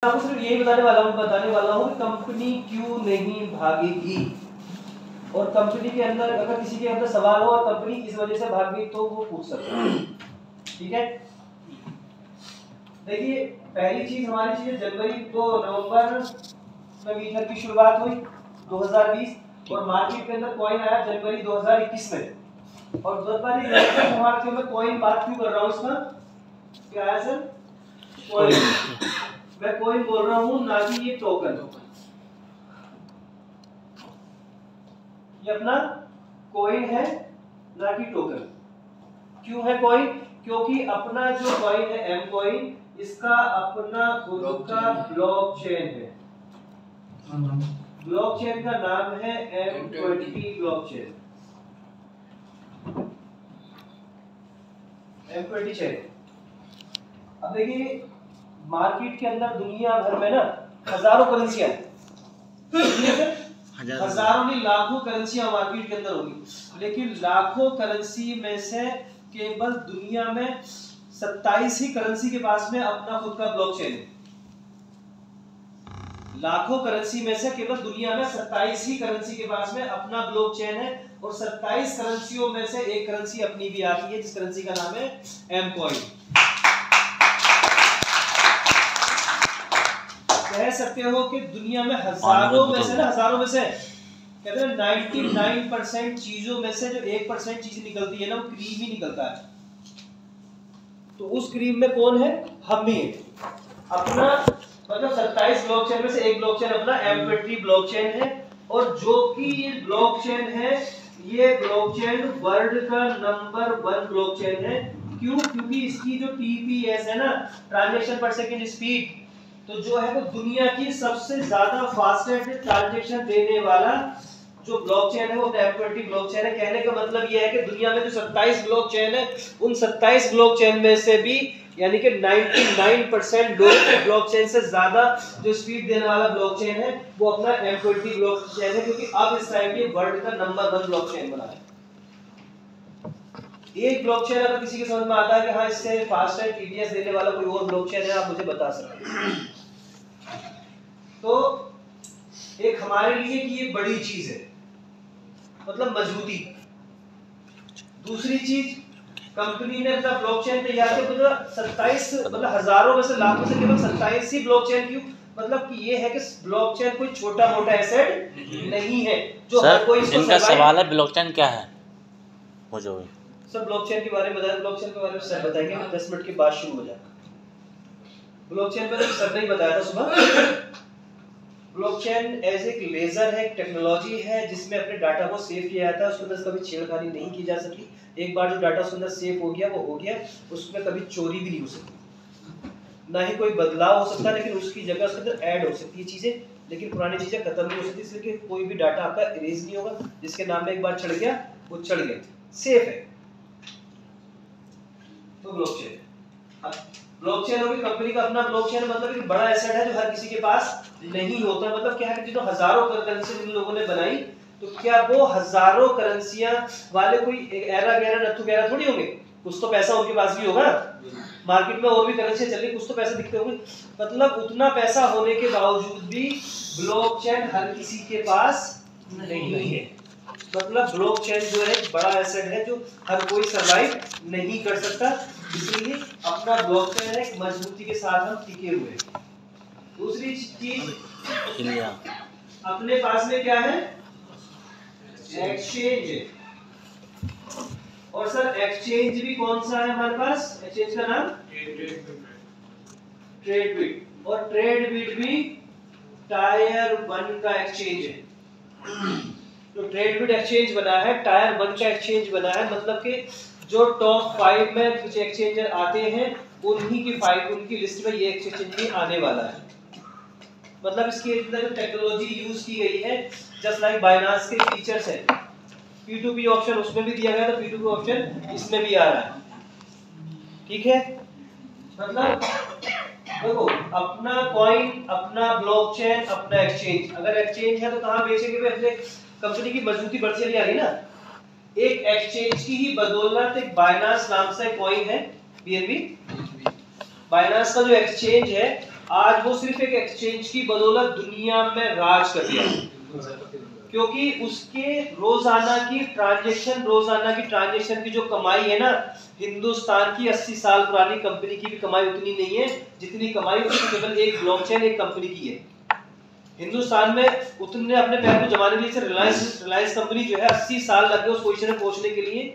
आपको सिर्फ यही बताने वाला हूँ कि कंपनी क्यों नहीं भागेगी, और कंपनी के अंदर अगर किसी के अंदर सवाल हो और कंपनी इस वजह से भाग गई तो वो पूछ सकते हैं। ठीक है, देखिए पहली चीज हमारी चीज जनवरी तो नवंबर में मीटर की शुरुआत हुई 2020 और मार्केट के अंदर कॉइन आया जनवरी 2021 में। और हमारे मैं कॉइन बात क्यों कर रहा हूँ इसका, क्या है सर, कॉइन मैं कॉइन बोल रहा हूँ ना कि ये टोकन। ये अपना कॉइन है ना कि टोकन। क्यों है कॉइन, क्योंकि अपना जो कॉइन है एम कॉइन इसका अपना खुद का ब्लॉकचेन है। ब्लॉकचेन का नाम है M20 ब्लॉकचेन, M20 चेन। अब देखिए मार्केट के अंदर दुनिया भर में ना हजारों करेंसियां हजारों नहीं लाखों करेंसियां मार्केट के अंदर होगी, लेकिन लाखों करेंसी में से केवल दुनिया में 27 ही करेंसी के पास में अपना खुद का ब्लॉकचेन है। लाखों करेंसी में से केवल दुनिया में 27 ही करेंसी के पास में अपना ब्लॉकचेन है, और 27 करेंसियों में से एक करेंसी अपनी भी आती है जिस करेंसी का नाम है एम कॉइन। कह सकते हो कि दुनिया में हजारों में से कहते हैं 99% चीजों में से जो 1% चीज निकलती है ना वो क्रीम ही निकलता है। तो उस क्रीम में कौन है, हम ही है। अपना मतलब 27 ब्लॉकचेन में से एक ब्लॉकचेन अपना M20 ब्लॉकचेन है, और जो कि ये ब्लॉकचेन है ये ब्लॉकचेन वर्ल्ड का नंबर 1 ब्लॉकचेन है। क्यों, क्योंकि इसकी जो TPS है ना, ट्रांजैक्शन पर सेकंड स्पीड, तो जो है वो दुनिया की सबसे ज्यादा फास्टेस्ट ट्रांजैक्शन देने वाला जो ब्लॉकचेन है वो M20 ब्लॉकचेन है। कहने का मतलब ये है कि दुनिया में जो 27 ब्लॉकचेन है उन 27 ब्लॉकचेन में से भी यानी कि 99% लोगों के ब्लॉकचेन से ज्यादा जो स्पीड देने वाला ब्लॉकचेन है वो अपना M20 ब्लॉकचेन है, क्योंकि अब इस टाइम ये वर्ल्ड का नंबर 1 ब्लॉकचेन बना है। एक ब्लॉकचेन अगर किसी के समझ में आता है कि हाँ इससे फास्ट है TPS देने वाला कोई और ब्लॉकचेन है, आप मुझे बता सकते हैं। तो एक हमारे लिए कि ये बड़ी चीज है, मतलब मजबूती। दूसरी चीज कंपनी ने अपना ब्लॉकचेन तैयार किया, 27 मतलब हजारों में से लाखों से केवल 27 ही ब्लॉकचेन। क्यों, मतलब कि ये है कि ब्लॉकचेन कोई छोटा मोटा एसेट नहीं है जो हर कोई इसको इनका सवाल है ब्लॉकचेन क्या है मुझे सर ब्लॉकचेन के बारे में बताया, ब्लॉकचेन के बारे में सर बताएंगे, 10 मिनट के बाद शुरू हो जाएगा। ब्लॉकचेन पे तो सर ने ही बताया था सुबह। ब्लॉकचेन एज एक लेजर है, एक टेक्नोलॉजी है जिसमें अपने डाटा को सेव किया जाता है, उसके अंदर कभी छेड़खानी नहीं की जा सकती। एक बार जो डाटा उसके अंदर सेव हो गया वो हो गया, उसमें कभी चोरी भी नहीं हो सकती, ना ही कोई बदलाव हो सकता, लेकिन उसकी जगह उसके अंदर ऐड हो सकती है चीजें, लेकिन पुरानी चीजें खत्म नहीं हो सकती, इसलिए कोई भी डाटा आपका इरेज नहीं होगा। जिसके नाम में एक बार चढ़ गया वो चढ़ गया, सेफ है। तो ब्लॉकचेन होगी कंपनी का अपना ब्लॉकचेन, मतलब एक बड़ा एसेट है जो हर किसी के पास नहीं होता। मतलब क्या है कि जो हजारों करेंसी इन लोगों ने बनाई, तो क्या वो हजारों करेंसियां वाले कोई एरा गैरा नथु गैरा थोड़ी होंगे, कुछ तो पैसा उनके पास भी होगा। मार्केट में और भी करेंसी चल रही, कुछ तो पैसे दिखते होंगे। मतलब उतना पैसा होने के बावजूद भी ब्लॉकचेन हर किसी के पास नहीं है। मतलब ब्लॉकचेन जो है बड़ा एसेट है जो हर कोई सरवाइव नहीं कर सकता, इसलिए अपना ब्लॉकचेन है मजबूती के साथ हम टिके हुए हैं। दूसरी चीज अपने पास में क्या है, एक्सचेंज है। और सर एक्सचेंज भी कौन सा है हमारे पास, एक्सचेंज का नाम ट्रेडबिट, और ट्रेडबिट भी टायर 1 का एक्सचेंज है। तो ट्रेडबिट एक्सचेंज बना है, टायर 1 का एक्सचेंज बना है, मतलब कि जो टॉप 5 में कुछ एक्सचेंजर आते हैं उन्हीं की 5 उनकी लिस्ट में ये एक्सचेंज भी आने वाला है। मतलब इसकी अंदर टेक्नोलॉजी यूज की गई है, जस्ट लाइक बाइनांस के फीचर्स है। P2P ऑप्शन उसमें भी दिया गया, तो P2P ऑप्शन इसमें भी आ रहा है। ठीक है, मतलब देखो अपना कॉइन, अपना ब्लॉकचेन, अपना एक्सचेंज। अगर एक्सचेंज है तो कहां बेचेंगे भाई, अपने कंपनी की मजबूती बढ़ चली आ रही ना। एक एक्सचेंज की ही बदौलत एक बाइनांस नाम से कॉइन है BNB। बाइनांस का जो एक्सचेंज है आज वो सिर्फ एक एक्सचेंज की बदौलत दुनिया में राज कर दिया, क्योंकि उसके रोजाना की ट्रांजैक्शन की जो कमाई है ना, हिंदुस्तान की 80 साल पुरानी कंपनी की भी कमाई उतनी नहीं है जितनी कमाई उसकी केवल एक ब्लॉकचेन एक कंपनी की है। हिंदुस्तान में उतने अपने पैर को जमाने के लिए रिलायंस कंपनी जो है 80 साल लग गए उस पोजीशन में पहुंचने के लिए।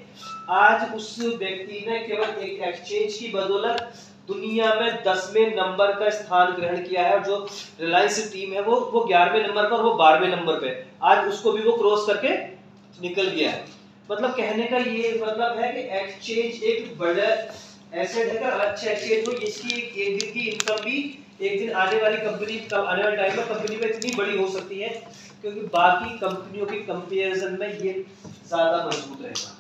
आज उस व्यक्ति ने केवल एक एक्सचेंज की बदौलत दुनिया में 10वें नंबर का स्थान ग्रहण किया है, और जो रिलायंस टीम है वो 11वें नंबर पर, वो 12वें नंबर पे, आज उसको भी वो क्रॉस करके निकल गया है। मतलब कहने का ये मतलब है कि एक्सचेंज एक बड़ा एसेट है, अच्छा एक्सचेंज हो, इसकी एक दिन की इनकम भी एक दिन आने वाले टाइम में कंपनी में इतनी बड़ी हो सकती है, क्योंकि बाकी कंपनियों के कंपैरिजन में ये ज्यादा मजबूत रहेगा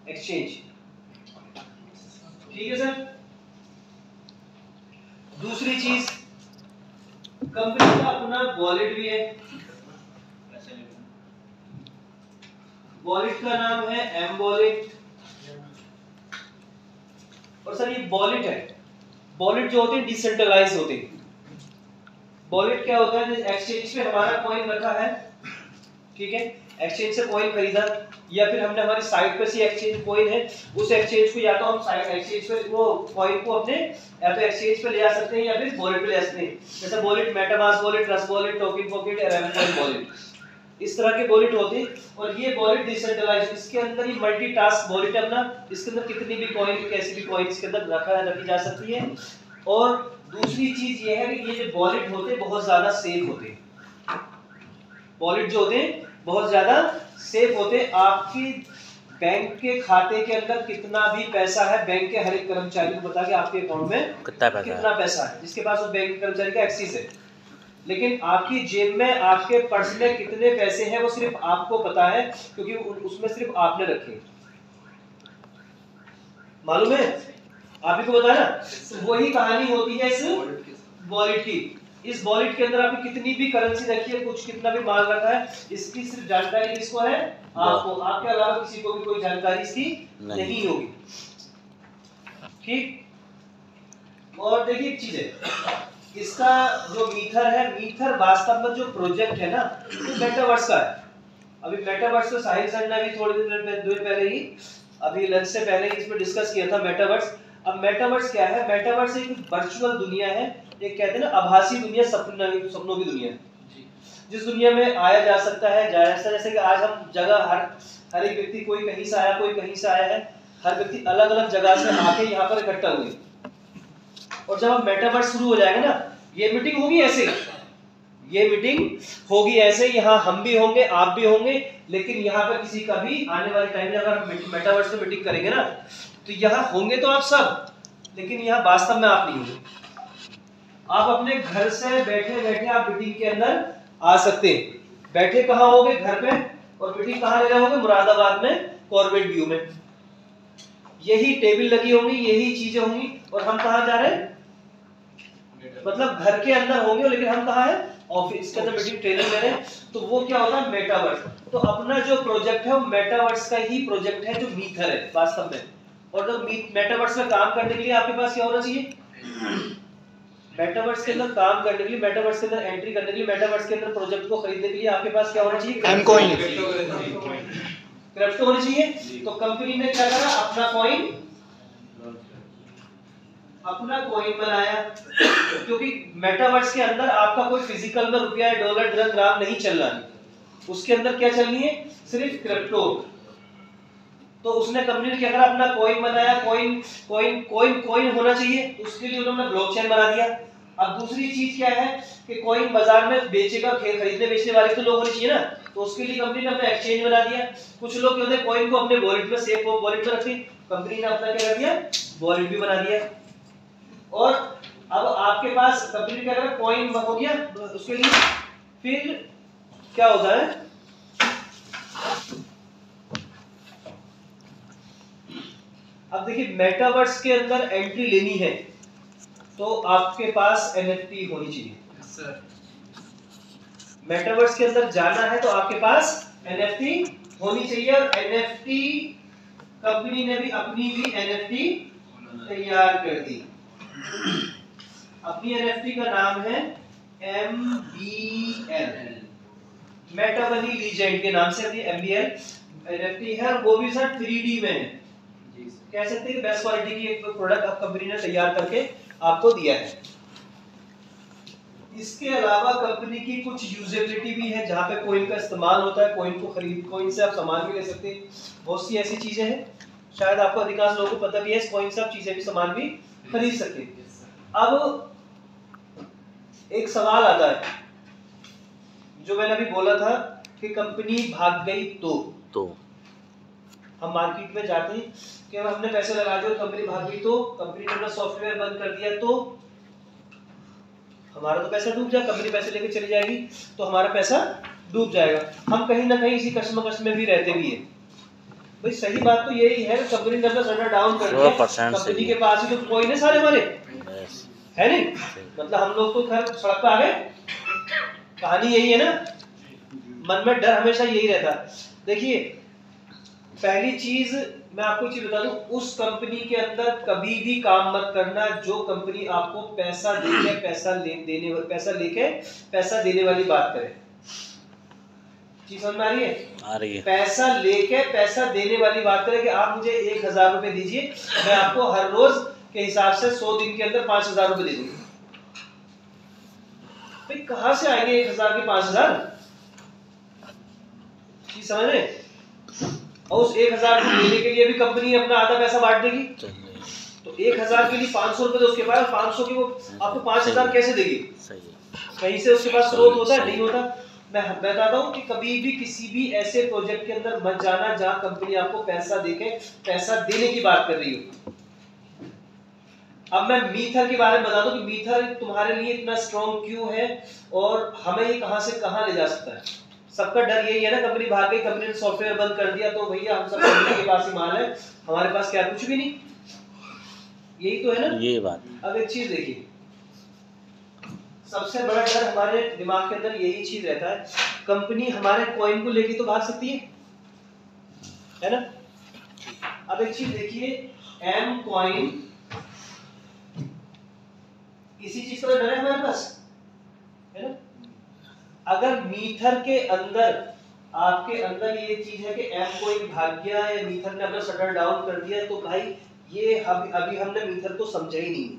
एक्सचेंज। ठीक है सर। दूसरी चीज, कंपनी का अपना वॉलेट भी है। वॉलेट का नाम है एम वॉलेट। और सर ये वॉलेट है, वॉलेट जो होते हैं डिसेंट्रलाइज होते हैं। वॉलेट क्या होता है, एक्सचेंज पे हमारा कॉइन रखा है, ठीक है, एक्सचेंज से कॉइन खरीदा, या फिर हमने हमारी साइट पे से एक्सचेंज कॉइन है, उस एक्सचेंज को या तो हम साइट एक्सचेंज पे वो कॉइन को अपने या तो एक्सचेंज पे ले आ सकते हैं या फिर वॉलेट पे ले आ सकते हैं। जैसे wallet, MetaMask wallet, trust wallet, token pocket, revolute wallet, इस तरह के वॉलेट होते हैं। और ये वॉलेट डिसेंट्रलाइज, इसके अंदर ही मल्टीटास्क वॉलेट है अपना, इसके अंदर कितनी भी कॉइन, कैसी भी कॉइन इसके अंदर रखी जा सकती है। और दूसरी चीज ये है कि ये जो वॉलेट होते हैं बहुत ज्यादा सेफ होते हैं। वॉलेट जो होते हैं बहुत ज्यादा सेफ होते हैं। आपकी बैंक के खाते के अंदर कितना भी पैसा है, बैंक के हर एक कर्मचारी को पता है कि आपके अकाउंट में कितना पैसा है, जिसके पास उस बैंक के कर्मचारी का एक्सेस है। लेकिन आपकी जेब में, आपके पर्स में कितने पैसे हैं वो सिर्फ आपको पता है, क्योंकि उसमें सिर्फ आपने रखे, मालूम है, आप ही को पता है ना। तो वही कहानी होती है इस वॉलेट की। इस वॉलेट के अंदर आपकी कितनी भी करेंसी रखी है, कुछ कितना भी माल रखा है, इसकी सिर्फ जानकारी किसको है, आपको, आपके अलावा किसी को भी कोई जानकारी इसकी नहीं होगी। ठीक। और देखिए एक चीज है, इसका जो मीथर है, मीथर वास्तव में जो प्रोजेक्ट है ना, वो मेटावर्स का है। अभी मेटावर्स को साहिल सर ने भी थोड़ी देर पहले ही, अभी लंच से पहले ही इसमें डिस्कस किया था मेटावर्स। अब मेटावर्स क्या है, मेटावर्स एक वर्चुअल दुनिया है, एक कहते हैं ना आभासी दुनिया, सपनों की दुनिया, जिस दुनिया में आया जा सकता है, जैसे कि आज हम जगह, हर एक व्यक्ति, कोई कहीं से आया, कोई कहीं से आया है, हर व्यक्ति अलग अलग जगह से आके यहाँ पर इकट्ठा हुए। और जब अब मेटावर्स शुरू हो जाएगा ना, ये मीटिंग होगी ऐसे, ये मीटिंग होगी ऐसे, यहाँ हम भी होंगे, आप भी होंगे, लेकिन यहाँ पर किसी का भी आने वाले टाइम में अगर हम मेटावर्स में मीटिंग करेंगे ना, तो यहाँ होंगे तो आप सब, लेकिन यहाँ वास्तव में आप नहीं होंगे। आप अपने घर से बैठे बैठे आप मीटिंग के अंदर आ सकते हैं। बैठे कहाँ होगे, घर पे, और मीटिंग कहाँ ले रहे होगे, मुरादाबाद में कॉर्बेट व्यू में। यही टेबल लगी होंगी, यही चीजें होंगी, और हम कहाँ जा रहे हैं, मतलब घर के अंदर होंगे, लेकिन हम कहाँ हैं, ऑफिस के अंदर मीटिंग ट्रेनिंग ले रहे हैं। तो वो क्या होता है, मेटावर्स। तो अपना जो प्रोजेक्ट है वो मेटावर्स का ही प्रोजेक्ट है, जो मीथर है वास्तव में। और जब मेटावर्स में काम करने के लिए आपके पास क्या होना चाहिए, मेटावर्स के अंदर काम करने के लिए, मेटावर्स के अंदर एंट्री करने के लिए, मेटावर्स के अंदर प्रोजेक्ट को खरीदने के लिए आपके पास क्या होना चाहिए, एमकॉइन, क्रिप्टो होनी चाहिए। तो कंपनी ने क्या करा, अपना कॉइन बनाया, क्योंकि मेटावर्स के अंदर आपका कोई फिजिकल में रुपया, डॉलर, ग्राम नहीं चल रहा, उसके अंदर क्या चलनी है, सिर्फ क्रिप्टो। तो उसने, कंपनी ने क्या करा, अपना कॉइन बनाया, कॉइन होना चाहिए, उसके लिए उन्होंने ब्लॉकचेन बना दिया। अब दूसरी चीज क्या है कि कॉइन बाजार में बेचेगा, खरीदने बेचने वाले तो लोग होने चाहिए ना, तो उसके लिए कंपनी ने अपना एक्सचेंज बना दिया। कुछ लोग क्या होते हैं, कॉइन को अपने वॉलेट में, सेफ वॉलेट में रखते हैं, कंपनी ने अपना क्या कर दिया, वॉलेट भी बना दिया। और अब आपके पास कंपनी ने क्या करा, कॉइन हो गया, उसके लिए फिर क्या होता है, अब देखिए मेटावर्स के अंदर एंट्री लेनी है तो आपके पास एनएफटी होनी चाहिए। मेटावर्स के अंदर जाना है तो आपके पास एनएफटी होनी चाहिए, और एनएफटी कंपनी ने भी अपनी भी एनएफटी तैयार कर दी। अपनी एनएफटी का नाम है MBL, मेटा मनी लीजेंड के नाम से अपनी MBL एनएफटी है, और वो भी सर 3D में है। कह सकते हैं कि बेस्ट क्वालिटी की एक प्रोडक्ट अब कंपनी ने तैयार करके आपको दिया है। इसके अलावा कंपनी की कुछ यूजेबिलिटी भी है जहाँ पे कॉइन का इस्तेमाल होता है, कॉइन को खरीद, कॉइन से आप सामान भी ले सकते हैं, बहुत सी ऐसी चीजें हैं, शायद आपको अधिकांश लोगों को पता भी है, इस कॉइन से आप चीजें भी सामान भी खरीद सकते हैं। अब एक सवाल आता है जो मैंने अभी बोला था कि कंपनी भाग गई तो हम मार्केट में जाते हैं कि हमने पैसे लगा दिए, कंपनी भाग गई तो, कंपनी ने अपना सॉफ्टवेयर बंद कर दिया तो हमारा तो पैसा डूब जाएगा, कंपनी पैसे लेके चली जाएगी तो हमारा पैसा डूब जाएगा। हम कहीं ना कहीं इसी कश्मकश में भी रहते भी हैं। भाई सही बात तो यही है, कंपनी ने अपना सर्वर डाउन कर दिया, कंपनी के पास ही तो कोई नहीं सारे हमारे है नहीं, मतलब हम लोग तो खैर सड़क पे आ गए, कहानी यही है ना, मन में डर हमेशा यही रहता। देखिए पहली चीज मैं आपको चीज बता दूं, उस कंपनी के अंदर कभी भी काम मत करना जो कंपनी आपको पैसा देके पैसा देने वाली बात करे। चीज समझ में आ रही है? आ रही है। भाई पैसा लेके पैसा देने वाली बात करे कि आप मुझे 1000 रुपए दीजिए, मैं आपको हर रोज के हिसाब से 100 दिन के अंदर 5000 रुपए दे दूंगी। भाई कहां से आएंगे 1000 के 5000? चीज समझ रहे? और उस 1000 को देने के लिए भी कंपनी अपना आधा पैसा बांट देगी, तो 1000 के लिए 500 रुपए तो उसके पास, 500 की वो आपको 5000 कैसे देगी? कहीं से उसके पास स्रोत होता है? नहीं होता। मैं बताता हूँ कि कभी भी किसी भी ऐसे प्रोजेक्ट के अंदर मत जाना जहां कंपनी आपको पैसा देके पैसा देने की बात कर रही हो। अब मैं मीथर के बारे में बता दूं कि मीथर तुम्हारे लिए इतना स्ट्रॉन्ग क्यों है और हमें ये कहां से कहां ले जा सकता है। सबका डर यही है ना, कंपनी भाग गई, कंपनी ने सॉफ्टवेयर बंद कर दिया तो भैया हम सब कंपनी के पास ही माल है, हमारे पास क्या कुछ भी नहीं, यही तो है ना ये बात। अब एक चीज देखिए, सबसे बड़ा डर हमारे दिमाग के अंदर यही चीज रहता है, कंपनी हमारे कॉइन को लेके तो भाग सकती है ना। अब एक चीज देखिए, एम कॉइन इसी चीज का डर है हमारे पास, है ना। अगर मीथर के अंदर आपके अंदर ये चीज है कि एम कॉइन भाग गया है, मीथर ने अपना शटर डाउन कर दिया, तो भाई ये अभी हमने मीथर को समझा ही नहीं,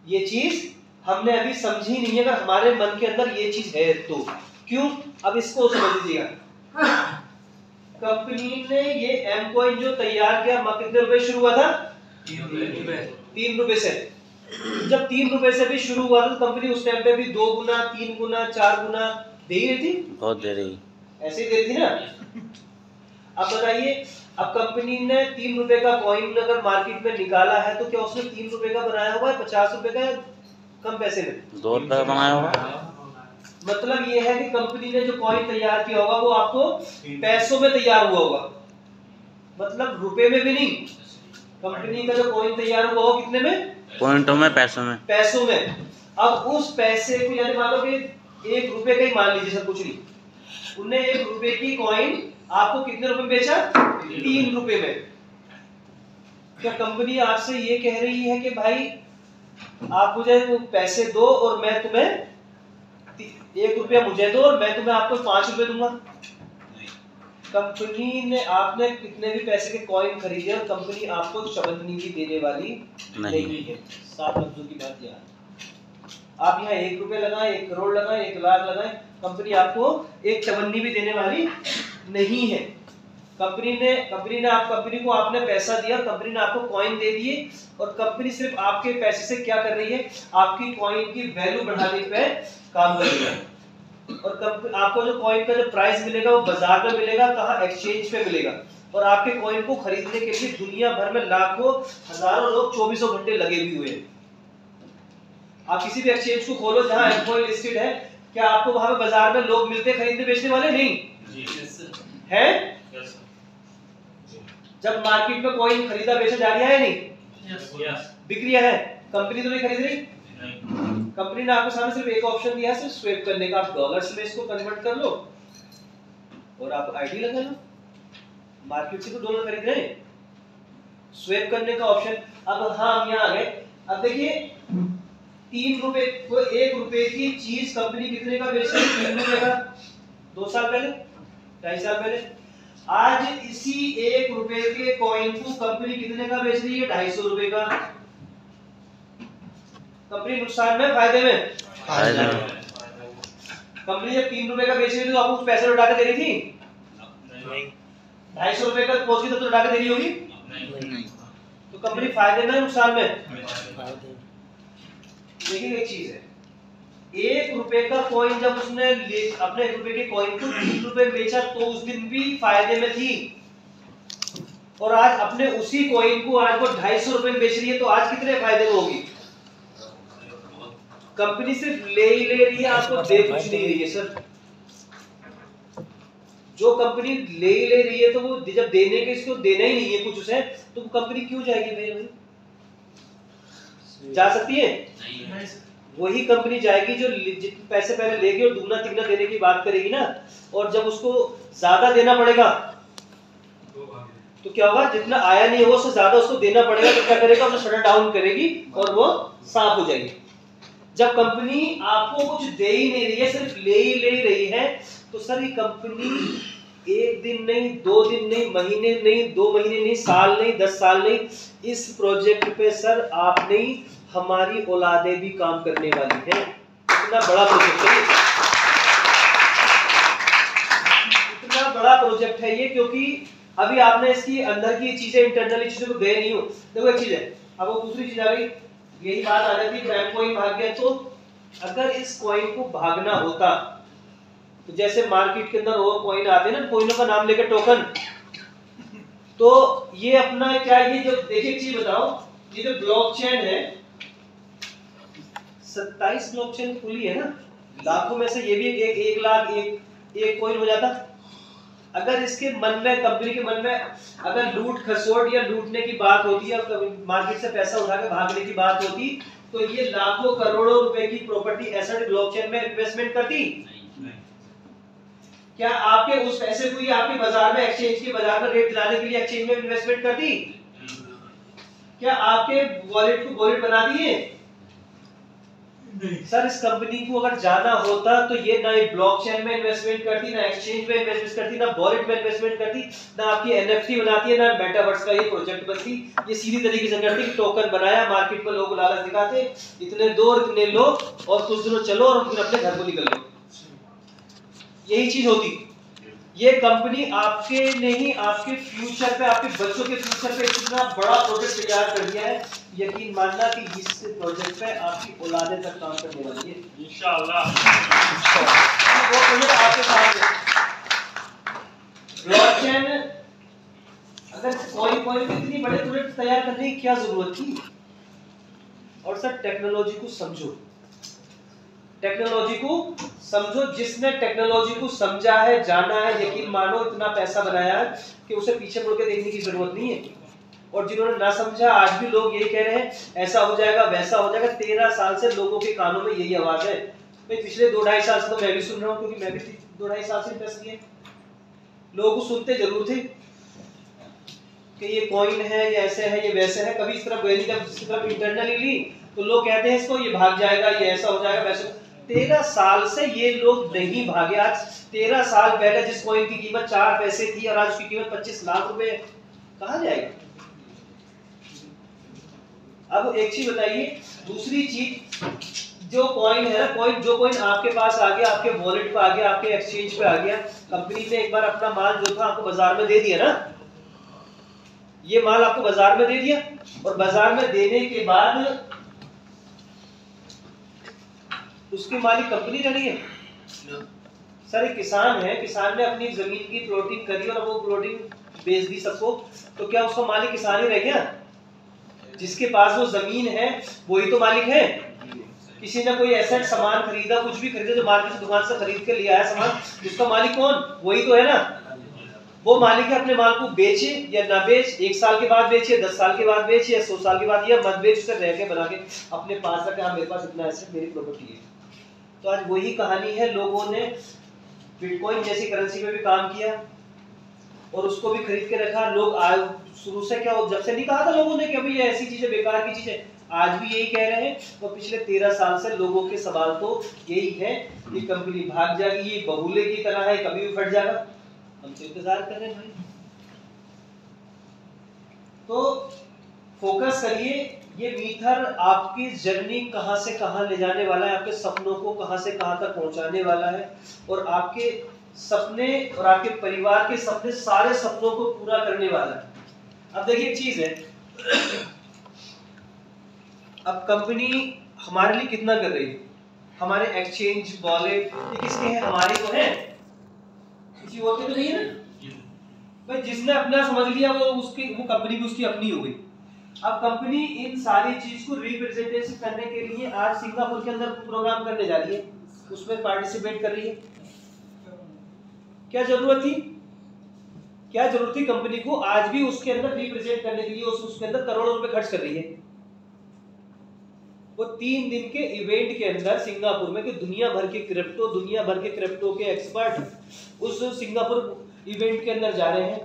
ये चीज हमने अभी समझी नहीं है। अगर हमारे मन के अंदर ये चीज है तो क्यों, अब इसको समझ लीजिएगा। कंपनी ने ये एम कॉइन जो तैयार किया कितने रुपए शुरू हुआ था? 3 रुपए से। जब 3 रुपए से भी शुरू हुआ था तो कंपनी उस टाइम पे भी 2 गुना 3 गुना 4 गुना दे ही रही थी, बहुत दे रही, ऐसे ही दे रही थी ना। अब बताइए, अब कंपनी ने 3 रुपए का कॉइन अगर मार्केट में निकाला है तो क्या उसने 3 रुपए का बनाया हुआ है 50 रुपए का, कम पैसे में 2 रुपए का बनाया होगा। मतलब ये है कि कंपनी ने जो कॉइन तैयार किया होगा वो आपको पैसों में तैयार हुआ होगा, मतलब रुपए में भी नहीं। कंपनी का जो कॉइन तैयार हुआ हो कितने में? पॉइंटों में, पैसों में। अब उस पैसे को यानी मान लो कि 1 रुपए का ही मान लीजिए, सब कुछ नहीं, उन्हें 1 रुपए की कॉइन आपको कितने रुपए में बेचा? 3 रुपए में। क्या कंपनी आपसे ये कह रही है कि भाई आप मुझे पैसे दो और मैं तुम्हें 1 रुपया मुझे दो और मैं तुम्हें आपको 5 रुपए दूंगा? कंपनी ने आपने कितने भी पैसे के कॉइन खरीदे और कंपनी आपको चवन्नी भी देने वाली नहीं है। 7 लफ्जों की बात यहाँ, आप यहाँ 1 रुपए लगाएं, 1 करोड़ लगाएं, 1 लाख लगाएं, कंपनी आपको एक चवन्नी भी देने वाली नहीं है। कंपनी को आपने पैसा दिया, कंपनी ने आपको कॉइन दे दिए और कंपनी सिर्फ आपके पैसे से क्या कर रही है? आपकी कॉइन की वैल्यू बढ़ाने पे काम कर रही है। और आपको जो कॉइन का जो प्राइस मिलेगा वो बाजार में मिलेगा, कहाँ? एक्सचेंज पे मिलेगा। और आपके कॉइन को खरीदने के लिए दुनिया भर में लाखों हजारों लोग 24 घंटे लगे भी हुए हैं। आप किसी भी एक्सचेंज को खोलो जहाँ एम कॉइन लिस्टेड है, क्या आपको वहां पे बाजार में लोग मिलते खरीदने बेचने वाले? नहीं है। जब मार्केट में कॉइन खरीदा बेचा जा रहा है नहीं, बिक रहा है, कंपनी तो नहीं खरीद रही। कंपनी ने आपके सामने सिर्फ एक ऑप्शन दिया है, सिर्फ स्वेप करने का। आप डॉलर्स में इसको कन्वर्ट कर लो और आप आईडी लगा लो, मार्केट से तो डॉलर खरीद रहे हैं, स्वेप करने का ऑप्शन। अब हाँ हम यहाँ आ गए अब देखिए 3 रुपए को 1 रुपए की चीज कंपनी कितने का बेच रही है? 3 रुपए का। 2 साल पहले, 2.5 साल पहले। आज इसी 1 रुपए के कॉइन को कंपनी कितने का बेच रही है? 250 रुपए का। कंपनी नुकसान में फायदे में? फायदे में। कंपनी जब 3 रुपए का बेच रही थी तो आपको कुछ पैसे लौटा के दे रही थी? नहीं। 250 रुपए का पहुंच गई तो लौटा के दे रही होगी? नहीं। तो कंपनी फायदे में नुकसान में? देखिए एक चीज है, 1 रुपए का कॉइन जब उसने अपने 1 रुपए के कॉइन को 3 रुपए बेचा तो उस दिन भी फायदे में थी, और आज अपने उसी कॉइन को आज वो 250 रुपए में बेच रही है तो आज कितने फायदे में होगी? कंपनी सिर्फ ले ही ले रही है, आपको दे कुछ नहीं रही है सर। जो कंपनी ले ही ले रही है तो वो जब देने के इसको देना ही नहीं है कुछ उसे, तो कंपनी क्यों जाएगी भाई? जा सकती है? नहीं। वही कंपनी जाएगी जो जितने पैसे पहले लेगी और दूना तिगना देने की बात करेगी ना, और जब उसको ज्यादा देना पड़ेगा तो क्या होगा? जितना आया नहीं होगा उससे ज्यादा उसको देना पड़ेगा, तो क्या करेगा? उसे शट डाउन करेगी और वो साफ हो जाएगी। जब कंपनी आपको कुछ दे ही नहीं रही है, सिर्फ ले ही ले रही है, तो सर ये कंपनी 1 दिन नहीं, 2 दिन नहीं, महीने नहीं, 2 महीने नहीं, साल नहीं, 10 साल नहीं, इस प्रोजेक्ट पे सर आप नहीं, हमारी औलादें भी काम करने वाली हैं। इतना बड़ा प्रोजेक्ट है, इतना बड़ा प्रोजेक्ट है ये, क्योंकि अभी आपने इसकी अंदर की चीजें, इंटरनली चीजों को गए नहीं हो। देखो एक चीज है, अब वो दूसरी चीज आ गई, यही बात आ जाती है प्राइम कॉइन भाग गया, तो अगर इस कॉइन को भागना होता तो जैसे मार्केट के अंदर और कॉइन आते हैं ना, कॉइनों का नाम लेकर टोकन, तो ये अपना क्या, ये जो देखिए एक चीज बताओ, ये जो ब्लॉकचेन है 27 ब्लॉकचेन खुली है ना, लाखों में से ये भी एक लाख एक कॉइन हो जाता। अगर इसके मन में, कंपनी के मन में अगर लूट खसोट या लूटने की बात होती है, मार्केट से पैसा उठा के भागने की बात होती, तो ये लाखों करोड़ों रुपए की प्रॉपर्टी एसेट ब्लॉकचेन में इन्वेस्टमेंट करती? क्या आपके उस पैसे को ये आपके बाजार में, एक्सचेंज के बाजार में रेट दिलाने के लिए एक्सचेंज में इन्वेस्टमेंट करती? क्या आपके वॉलेट को वॉलेट बना दिए? सर इस कंपनी को अगर जाना होता तो ये ना ब्लॉकचेन में इन्वेस्टमेंट करती, ना एक्सचेंज में इन्वेस्टमेंट करती, ना वॉलेट में इन्वेस्टमेंट करती, ना आपकी एनएफटी बनाती है, ना मेटावर्स का ये प्रोजेक्ट बनती। ये सीधी तरीके से करती, टोकन बनाया, मार्केट पर लोग लालच दिखाते, इतने दो और इतने लो, और कुछ दिनों चलो और फिर अपने घर को निकल लो, यही चीज होती। ये कंपनी आपके नहीं, आपके फ्यूचर पे, आपके बच्चों के फ्यूचर पे इतना बड़ा प्रोजेक्ट तैयार कर दिया है, यकीन मानना कि इस प्रोजेक्ट पे आपकी औलादें तक काम करने वाली है इंशाअल्लाह। वो प्रोजेक्ट आपके साथ है। ब्लॉकचेन अगर कोई इतनी बड़े प्रोजेक्ट तैयार करने की क्या जरूरत थी? और सर टेक्नोलॉजी को समझो, टेक्नोलॉजी को समझो। जिसने टेक्नोलॉजी को समझा है, जाना है, यकीन मानो इतना पैसा बनाया है कि उसे पीछे मुड़ के देखने की जरूरत नहीं है। और जिन्होंने ना समझा, आज भी लोग यही कह रहे हैं ऐसा हो जाएगा, वैसा हो जाएगा। 13 साल से लोगों के कानों में यही आवाज है। भाई पिछले 2-2.5 साल से तो मैं भी सुन रहा हूँ, क्योंकि मैं भी 2-2.5 साल से इंटरेस्ट लिया। लोग सुनते जरूर थे कि ये कॉइन है, ये ऐसे है, ये वैसे है, कभी इस तरफ गए नहीं। जब इसकी तरफ इंटरनली ली तो लोग कहते हैं इसको ये भाग जाएगा, ये ऐसा हो जाएगा, वैसे। 13 साल से ये लोग नहीं भागे। आज 13 साल पहले जिस कॉइन की कीमत 4 पैसे थी और आज उसकी कीमत 25 लाख रुपए, कहां जाएगी? अब एक चीज बताइए, दूसरी चीज, जो कॉइन है ना, जो कॉइन आपके पास आ गया, आपके वॉलेट पे आ गया, आपके एक्सचेंज पे आ गया, कंपनी ने एक बार अपना माल जो था आपको बाजार में दे दिया ना, ये माल आपको बाजार में दे दिया, और बाजार में देने के बाद उसकी मालिक कंपनी रह रही है। सर एक किसान है, किसान ने अपनी जमीन की प्लॉटिंग करी और वो प्लॉटिंग बेच दी सबको, तो क्या उसका मालिक किसान ही रह गया? जिसके पास वो जमीन है वही तो मालिक है। किसी ने कोई एसेट, सामान खरीदा, कुछ भी खरीदा, जो मार्केट से दुकान से खरीद के लिया है सामान, उसका मालिक कौन? वही तो है ना। वो मालिक है, अपने माल को बेचे या ना बेच, 1 साल के बाद बेचे, 10 साल के बाद बेचे, या 100 साल के बाद, या मत बेच, उसे रह के बना के अपने पास रखे, मेरे पास इतना एसेट, मेरी प्रॉपर्टी है। तो आज वही कहानी है। लोगों ने बिटकॉइन जैसी करेंसी पे भी काम किया और उसको भी खरीद के रखा। लोग शुरू से क्या, जब से नहीं कहा था लोगों ने कि अभी ये ऐसी चीजें बेकार की चीजें, आज भी यही कह रहे हैं, और पिछले 13 साल से लोगों के सवाल तो यही है कि कंपनी भाग जाएगी, ये बबूले की तरह है, कभी भी फट जाएगा। हम तो इंतजार कर रहे हैं भाई। तो फोकस करिए, ये मीथर आपकी जर्नी कहां से कहां ले जाने वाला है, आपके सपनों को कहां से कहां तक पहुंचाने वाला है, और आपके सपने और आपके परिवार के सपने, सारे सपनों को पूरा करने वाला है। अब देखिए एक चीज है, अब कंपनी हमारे लिए कितना कर रही है, हमारे एक्सचेंज वॉलेट ये किसके हैं, हमारे तो है, किसी और के तो नहीं है ना भाई। जिसने अपना समझ लिया वो कंपनी भी उसकी अपनी हो गई। अब कंपनी इन सारी चीज को रिप्रेजेंटेशन करने के लिए आज सिंगापुर के अंदर प्रोग्राम करने जा रही है, उसमें पार्टिसिपेट कर रही है। क्या जरूरत थी, क्या जरूरत थी कंपनी को आज भी उसके अंदर रिप्रेजेंट करने के लिए, उसके अंदर करोड़ों रुपए खर्च कर रही है। वो 3 दिन के इवेंट के अंदर सिंगापुर में कि दुनिया भर के क्रिप्टो के एक्सपर्ट उस सिंगापुर इवेंट के अंदर जा रहे हैं।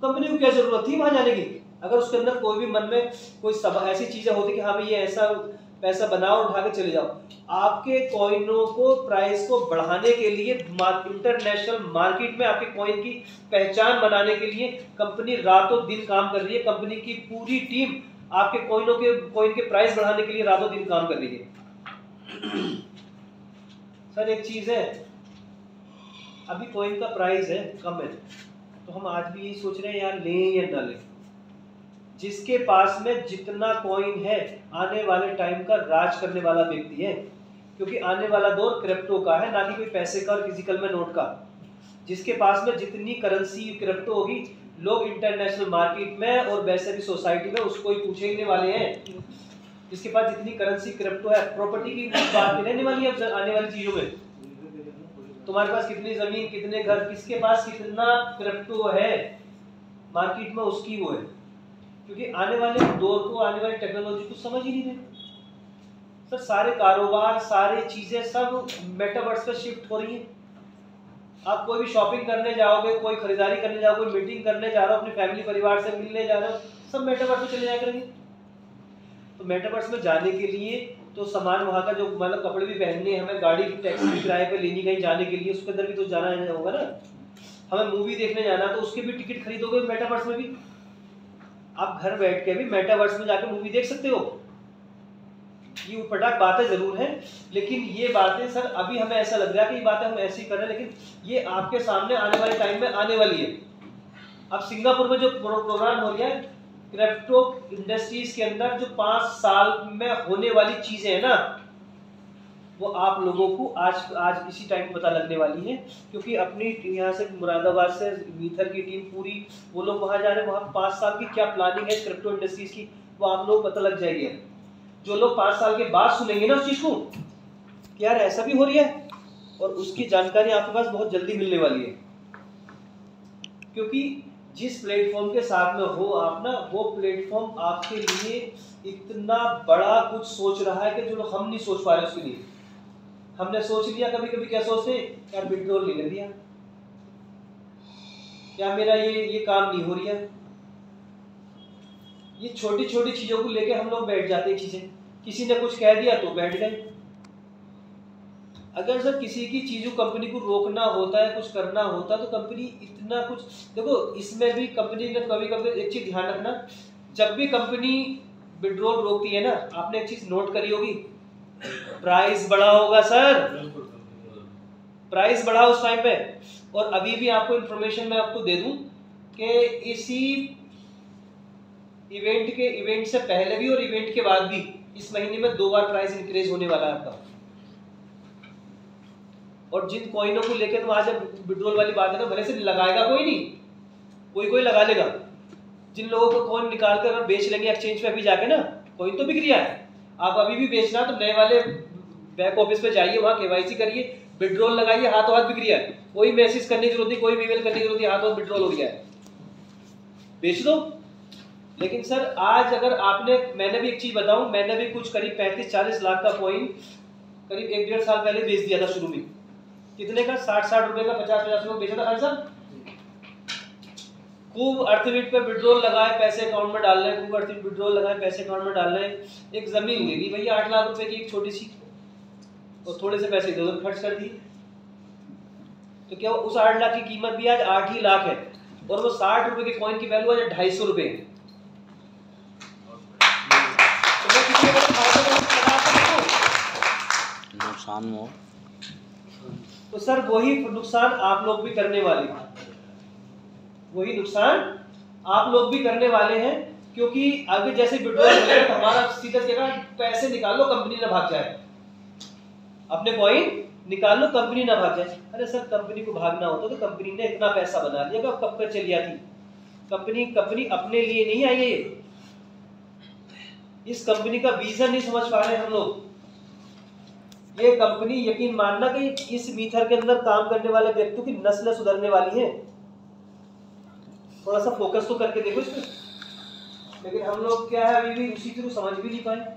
कंपनी को क्या जरूरत थी वहां जाने की? अगर उसके अंदर कोई भी मन में कोई ऐसी चीजें होती कि हाँ भाई ये ऐसा पैसा बनाओ उठा के चले जाओ। आपके कॉइनों को प्राइस को बढ़ाने के लिए, इंटरनेशनल मार्केट में आपके कॉइन की पहचान बनाने के लिए कंपनी रातों दिन काम कर रही है। कंपनी की पूरी टीम आपके कॉइन के प्राइस बढ़ाने के लिए रातों दिन काम कर रही है। सर एक चीज है, अभी कॉइन का प्राइस है कम है, तो हम आज भी यही सोच रहे हैं यार लें या ना लें। जिसके पास में जितना कॉइन है आने वाले टाइम का राज करने वाला व्यक्ति है, क्योंकि आने वाला दौर क्रिप्टो का है, ना कि कोई पैसे का और फिजिकल में नोट का। जिसके पास में जितनी करेंसी क्रिप्टो होगी, लोग इंटरनेशनल मार्केट में और वैसे भी सोसाइटी में उसको ही पूछने वाले हैं। जिसके पास जितनी करेंसी क्रिप्टो है, प्रॉपर्टी की बात रहने वाली है आने वाली चीजों में। तुम्हारे पास कितनी जमीन, कितने घर, किसके पास कितना क्रिप्टो है मार्केट में, उसकी वो है। क्योंकि आने वाले दौर को, आने वाली टेक्नोलॉजी को समझ ही नहीं रहे सर। सारे कारोबार, सारी चीजें सब मेटावर्स पे शिफ्ट हो रही है। आप कोई भी शॉपिंग करने जाओगे, कोई खरीदारी करने जाओगे, कोई मीटिंग करने जा रहे हो, अपनी फैमिली परिवार से मिलने जा रहे हो, सब मेटावर्स में चले जाया करेंगे। तो मेटावर्स में जाने के लिए तो सामान वहाँ का जो मतलब कपड़े भी पहनने, हमें गाड़ी टैक्सी किराए पे लेनी कहीं जाने के लिए, उसके अंदर भी तो जाना होगा ना। हमें मूवी देखने जाना तो उसके भी टिकट खरीदोगे मेटावर्स में भी। आप घर बैठ के भी मेटावर्स में जाकर मूवी देख सकते हो। ये पटाख बातें जरूर हैं, लेकिन ये बातें सर अभी हमें ऐसा लग रहा है कि ये बातें हम ऐसी कर रहे हैं, लेकिन ये आपके सामने आने वाले टाइम में आने वाली है। अब सिंगापुर में जो प्रोग्राम हो रहा है क्रिप्टो इंडस्ट्रीज के अंदर, जो 5 साल में होने वाली चीजें हैं ना, वो आप लोगों को आज इसी टाइम पता लगने वाली है। क्योंकि अपनी यहाँ से मुरादाबाद से मीथर की टीम पूरी, वो लोग वहाँ जा रहे हैं। वहाँ 5 साल की क्या प्लानिंग है क्रिप्टो इंडस्ट्रीज की, वो आप लोग पता लग जाएगी। जो लोग 5 साल के बाद सुनेंगे ना उस चीज को, यार ऐसा भी हो रही है, और उसकी जानकारी आपके पास बहुत जल्दी मिलने वाली है। क्योंकि जिस प्लेटफॉर्म के साथ में हो आप ना, वो प्लेटफॉर्म आपके लिए इतना बड़ा कुछ सोच रहा है कि जो लोग हम नहीं सोच पा रहे उसके लिए। हमने सोच लिया कभी कभी, क्या सोचते यार विड्रॉल नहीं कर दिया, या मेरा ये काम नहीं हो रही है। ये छोटी छोटी चीजों को लेके हम लोग बैठ जाते हैं। चीजें किसी ने कुछ कह दिया तो बैठ गए। अगर सर किसी की चीजों कंपनी को रोकना होता है, कुछ करना होता है, तो कंपनी इतना कुछ देखो, इसमें भी कंपनी ने कभी कभी एक चीज ध्यान रखना, जब भी कंपनी विड्रॉल रोकती है ना, आपने एक चीज नोट करी होगी, प्राइस बढ़ा होगा सर, प्राइस बढ़ा उस टाइम पे। और अभी भी आपको इंफॉर्मेशन मैं आपको दे दूं कि इसी इवेंट से पहले भी और इवेंट के बाद भी इस महीने में 2 बार प्राइस इंक्रीज होने वाला है आपका। और जिन कॉइनों को लेकर तो आज विड्रॉल वाली बात है ना, भले से लगाएगा कोई नहीं, कोई लगा लेगा। जिन लोगों को कॉइन निकाल कर बेच लेंगे एक्सचेंज पे, अभी जाके ना कॉइन तो बिक रहा है। आप अभी भी बेचना तो नए वाले बैक ऑफिस पे जाइए, वहां केवाईसी करिए, विड्रॉल लगाइए, हाथों हाथ बिक रहा है। कोई मैसेज करने की जरूरत नहीं, कोई ईमेल करने की जरूरत नहीं, हाथों विड्रॉल हो गया है, बेच दो। लेकिन सर आज अगर मैंने भी एक चीज बताऊं, मैंने भी कुछ करीब 35-40 लाख का कॉइन करीब 1-1.5 साल पहले बेच दिया था शुरू में। कितने का? 60 रुपए का, 50 रुपए बेचा था भाई साहब। खूब अर्थविट पे विड्रॉल लगाए, पैसे अकाउंट में डाल रहे हैं, खूब अर्थविट विड्रॉल लगाए, पैसे अकाउंट में डाल रहे हैं। एक जमीन ले ली भैया 8 लाख रुपए की, एक छोटी सी, और थोड़े से पैसे इधर खर्च कर दिए, तो क्या उस 8 लाख की कीमत भी आज 8 ही लाख है, और वो 60 रुपए के कॉइन की वैल्यू आज 250 रुपए। नुकसान हो तो सर वही नुकसान आप लोग भी करने वाले हैं, वही नुकसान आप लोग भी करने वाले हैं, क्योंकि आगे जैसे विड्रॉल तो हमारा सीधा सीधा पैसे निकाल लो कंपनी ना भाग जाए, अपने कॉइन निकाल लो कंपनी ना भाग जाए। अरे सर कंपनी को भागना होता तो कंपनी ने इतना पैसा बना लिया कि कब कर चली आती। कंपनी अपने लिए नहीं आई है, इस कंपनी का विजन नहीं समझ पा रहे हम लोग। ये कंपनी यकीन मानना कि इस मीथर के अंदर काम करने वाले व्यक्तियों की नस्लें सुधरने वाली हैं। थोड़ा सा फोकस तो करके देखो इसमें, लेकिन हम लोग क्या है अभी भी उसी थ्रू समझ भी नहीं पाए।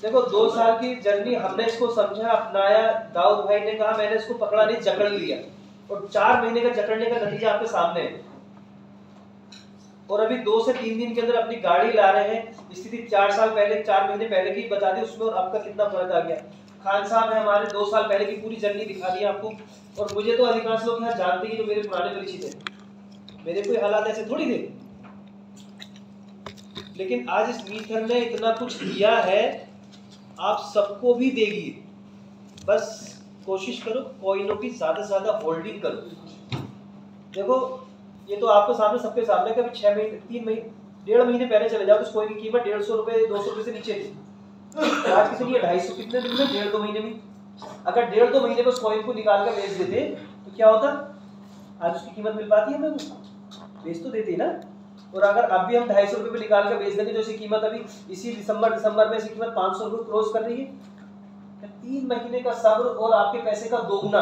देखो 2 साल की जर्नी हमने इसको समझा, अपनाया, दाऊद भाई ने कहा मैंने इसको पकड़ा नहीं जकड़ लिया, और 4 महीने का जकड़ने का नतीजा आपके सामने है। और अभी 2 से 3 दिन के अंदर अपनी गाड़ी ला रहे हैं, स्थिति 4 साल पहले 4 महीने पहले की बता दी उसमें, और आपका कितना फर्क आ गया। खान साहब ने हमारे 2 साल पहले की पूरी जर्नी दिखा दी आपको, और मुझे तो अधिकांश लोग यहाँ जानते ही जो मेरे पुराने परिचित हैं, मेरे कोई हालात ऐसे थोड़ी थे, लेकिन आज इस मीथर ने इतना कुछ दिया है, आप सबको भी देगी। बस कोशिश करो कॉइनों की ज्यादा से ज्यादा होल्डिंग करो। देखो ये तो आपको सामने सबके सामने कभी 6 महीने 3 महीने 1.5 महीने पहले चले जाओ तो कॉइन की कीमत 150 रुपए 200 रुपए से नीचे थी। आज कितनी है 250, कितने दिन में 1.5-2 महीने में। अगर 1.5-2 महीने में उस कॉइन को निकाल कर बेच देते तो क्या होता, आज उसकी कीमत मिल पाती है हमें, बेच तो देते ना। और अगर अब भी हम 250 रुपए पे निकाल कर बेच देंगे, जो इसकी कीमत अभी इसी दिसंबर में इसकी कीमत 500 रुपए क्रॉस कर रही है। 3 महीने का सब्र और आपके पैसे का 2 गुना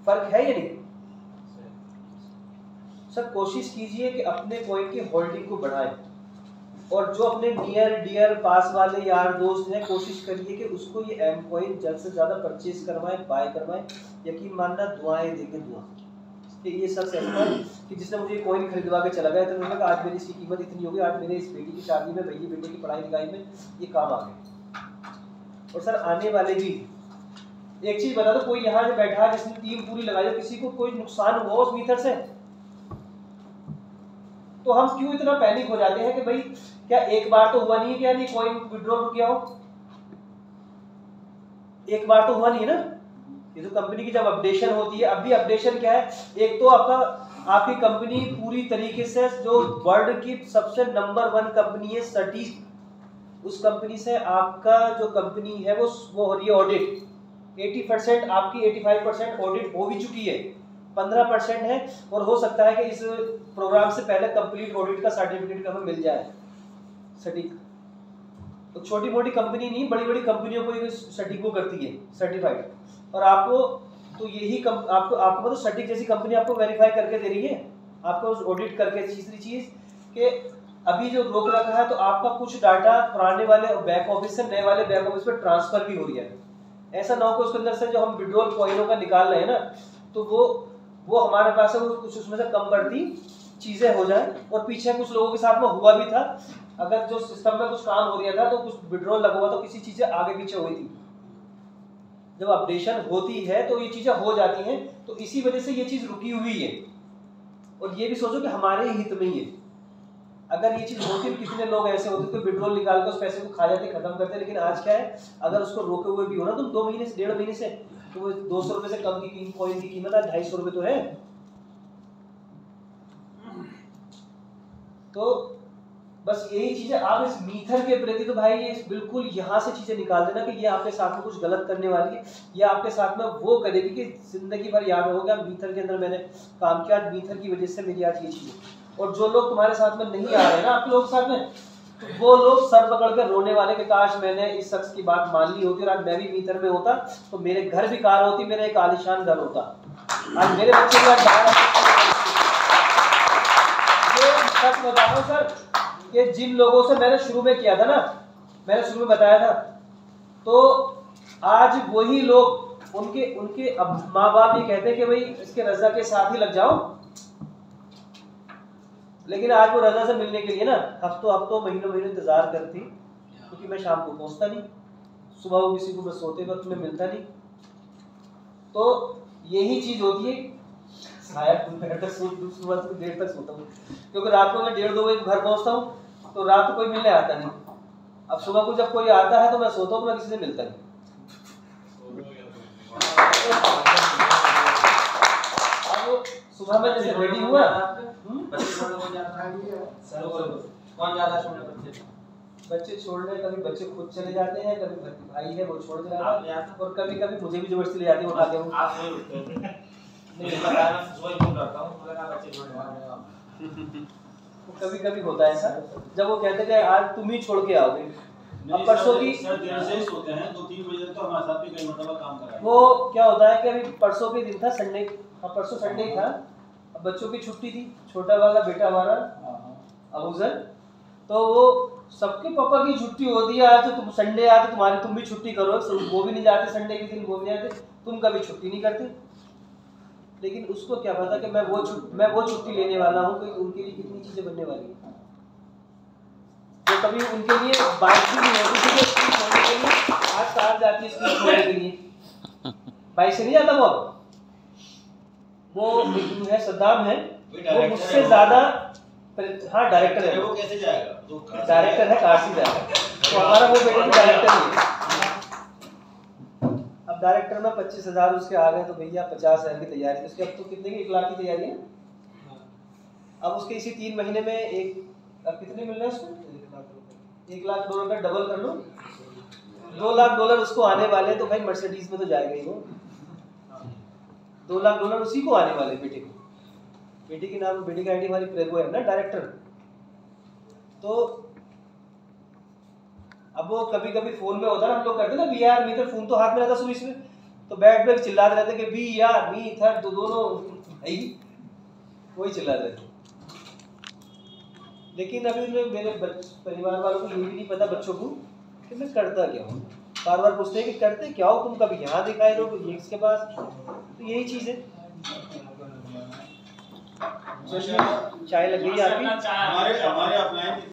फर्क है या नहीं। सर कोशिश कीजिए कि अपने कॉइन की होल्डिंग को बढ़ाएं, और जो अपने नियर डियर पास वाले यार दोस्त हैं कोशिश करिए कि उसको ये एम कॉइन जल्द से ज्यादा परचेज करवाएं, बाय करवाएं। यकीन मानना दुआएं देंगे, दुआ कि ये शख्स ऐसा है कि जिसने मुझे कॉइन खरीदवा के चला गया, तो मैंने कहा आज मेरी इसकी कीमत इतनी होगी, आज मेरे इस बेटी की शादी में, भैया बेटे की पढ़ाई लिखाई में ये काम आ गए। और सर आने वाले भी एक चीज बता दो, कोई यहाँ जो बैठा है जिसने टीम पूरी लगाई, किसी को कोई नुकसान हुआ उस मीथर से, तो हम क्यों इतना पैनिक हो जाते हैं कि भाई क्या एक बार तो हुआ नहीं है, क्या नहीं कॉइन विड्रॉल हो गया हो, एक बार तो हुआ नहीं है ना। ये तो कंपनी की जब अपडेशन होती है, अब भी अपडेशन क्या है, एक तो आपकी कंपनी पूरी तरीके से जो वर्ल्ड की सबसे नंबर 1 कंपनी है सटीक, उस कंपनी से आपका जो कंपनी है वो हो रही है ऑडिट। 80% आपकी 85% ऑडिट हो भी चुकी है, 15% है, और हो सकता है कि इस प्रोग्राम से पहले कंप्लीट ऑडिट का सर्टिफिकेट हमें मिल जाए सटीक। तो छोटी मोटी कंपनी नहीं, बड़ी बड़ी कंपनियों को ये सटीक को करती है सर्टिफाइड, और आपको तो यही आपको तो सटीक जैसी कंपनी आपको वेरीफाई करके दे रही है, आपको ऑडिट करके। तीसरी चीज कि अभी जो रोक रखा है तो आपका कुछ डाटा पुराने वाले बैक ऑफिस से नए वाले बैक ऑफिस में ट्रांसफर भी हो रही है। ऐसा ना हो कि उसके अंदर से जो हम विड्रॉल कॉइनों का निकाल रहे हैं ना, तो वो हमारे पास है, वो कुछ उसमें से कम बढ़ती चीजें हो जाए। और पीछे कुछ लोगों के साथ में हुआ भी था, अगर जो सिस्टम में कुछ काम हो रहा था तो कुछ विड्रॉल लगा हुआ तो किसी चीजें आगे पीछे हुई थी। जब अपडेशन होती है तो ये चीजें हो जाती हैं, तो इसी वजह से ये चीज रुकी हुई है। और ये भी सोचो कि हमारे हित में ही है, अगर ये चीज होती तो कितने लोग ऐसे होते तो विड्रॉल निकाल कर उस पैसे को खा जाते, खत्म करते। लेकिन आज क्या है, अगर उसको रोके हुए भी हो ना तुम 2 महीने से 1.5 महीने से, तो वो 200 रुपए से कम की कॉइन की कीमत आज 250 रुपए तो है। तो बस यही चीजें आप इस मीथर के प्रति, तो भाई ये बिल्कुल यहाँ से चीजें निकाल देना कि ये आपके साथ में कुछ गलत करने वाली है, ये आपके साथ में वो करेगी कि जिंदगी भर याद होगा मीथर के अंदर मैंने काम किया, मीथर की वजह से मेरी आज ये चीज। और जो लोग तुम्हारे साथ में नहीं आ रहे हैं ना, आपके लोग साथ में, तो वो लोग सर पकड़ कर रोने वाले कि काश मैंने इस शख्स की बात मान ली होती और आज मैं भी मीथर में होता तो मेरे घर भी कार होती, मेरा एक आलीशान घर होता, आज मेरे बच्चे भी आज बाहर सच बता रहा हूं सर, कि जिन लोगों से मैंने शुरू में किया था ना, मैंने शुरू में बताया था, तो आज वही लोग उनके अब माँ बाप ये कहते हैं कि भाई इसके रजा के साथ ही लग जाओ, लेकिन आज वो रजा से मिलने के लिए ना हफ्तों महीनों इंतजार करती, क्योंकि मैं शाम को पहुंचता नहीं, सुबह को किसी को मैं सोते वक्त में मिलता नहीं। तो यही चीज होती है, शायद तक सुबह तक देर तक सोता हूँ, क्योंकि रात को मैं 1:30-2 बजे घर पहुंचता हूँ, तो रात को कोई मिलने आता नहीं। अब सुबह को जब कोई आता है तो मैं सोता हूँ, तो मैं किसी से मिलता नहीं। अब सुबह में जैसे रेडी हुआ, बच्चे छोड़ने, कभी बच्चे खुद चले जाते हैं, कभी भाई है वो छोड़ के आता है, और कभी कभी मुझे भी जबरदस्ती ले जाते हैं उठा के। कभी कभी होता है ऐसा, जब वो कहते हैं आज तुम ही छोड़ के आओगे। अब परसों की देर से ही सोते हैं, 2-3 बजे तक तो हमारे साथ भी कई मरतबा काम कर रहा है। वो क्या होता है कि अभी परसों के दिन था संडे, परसों संडे था, अब बच्चों की छुट्टी थी, छोटा वाला बेटा हमारा अबूजर, तो वो सबके पापा की छुट्टी होती है, आज तो तुम संडे आते तुम्हारी, तुम भी छुट्टी करो, वो भी नहीं जाते संडे के दिन, वो भी नहीं जाते, तुम कभी छुट्टी नहीं करते। लेकिन उसको क्या पता कि मैं वो छुट्टी लेने वाला हूँ कि उनके लिए कितनी चीजें बनने वाली है। तो कभी उनके लिए बाइक भी नहीं होती थी स्कूल छोड़ने के लिए, आज कार जाती है स्कूल छोड़ने के लिए, बाइक से नहीं जाता वो है सद्दाम है, वो मुझसे ज्यादा, हाँ डायरेक्टर है, वो कैसे जाएगा? डायरेक्टर है, कार से जाएगा, तो हमारा वो बेटा भी डायरेक्टर ही है। अब डायरेक्टर में 25,000 उसके आ गए, तो भैया 50,000 की तैयारी, उसके अब तो कितने की 1 लाख की तैयारी है। अब उसके इसी 3 महीने में अब कितने मिल रहे हैं उसको, 1 लाख $2 डबल कर लो, $2 लाख उसको आने वाले, तो भाई मर्सिडीज में तो जाएगा ही वो, $2 लाख उसी को आने वाले, बेटे को, बेटी के नाम, बेटी का आईडी हमारी प्रेगो है ना डायरेक्टर। तो अब वो कभी कभी फोन में होता ना, हम लोग करते ना बी आर मी, तो फोन तो हाथ में रहता सुबह इसमें, तो बैठ बैठ चिल्लाते रहते कि बी यार मी था, तो दोनों भाई वही चिल्लाते रहते। लेकिन अभी मेरे परिवार वालों को ये भी नहीं पता, बच्चों को, कि मैं करता क्या हूँ। बार बार पूछते हैं कि करते क्या हो तुम, कभी यहाँ दिखाई दो, ये इसके पास, तो यही चीज़ है। चाय लग गई आपकी? हमारे ऑफलाइन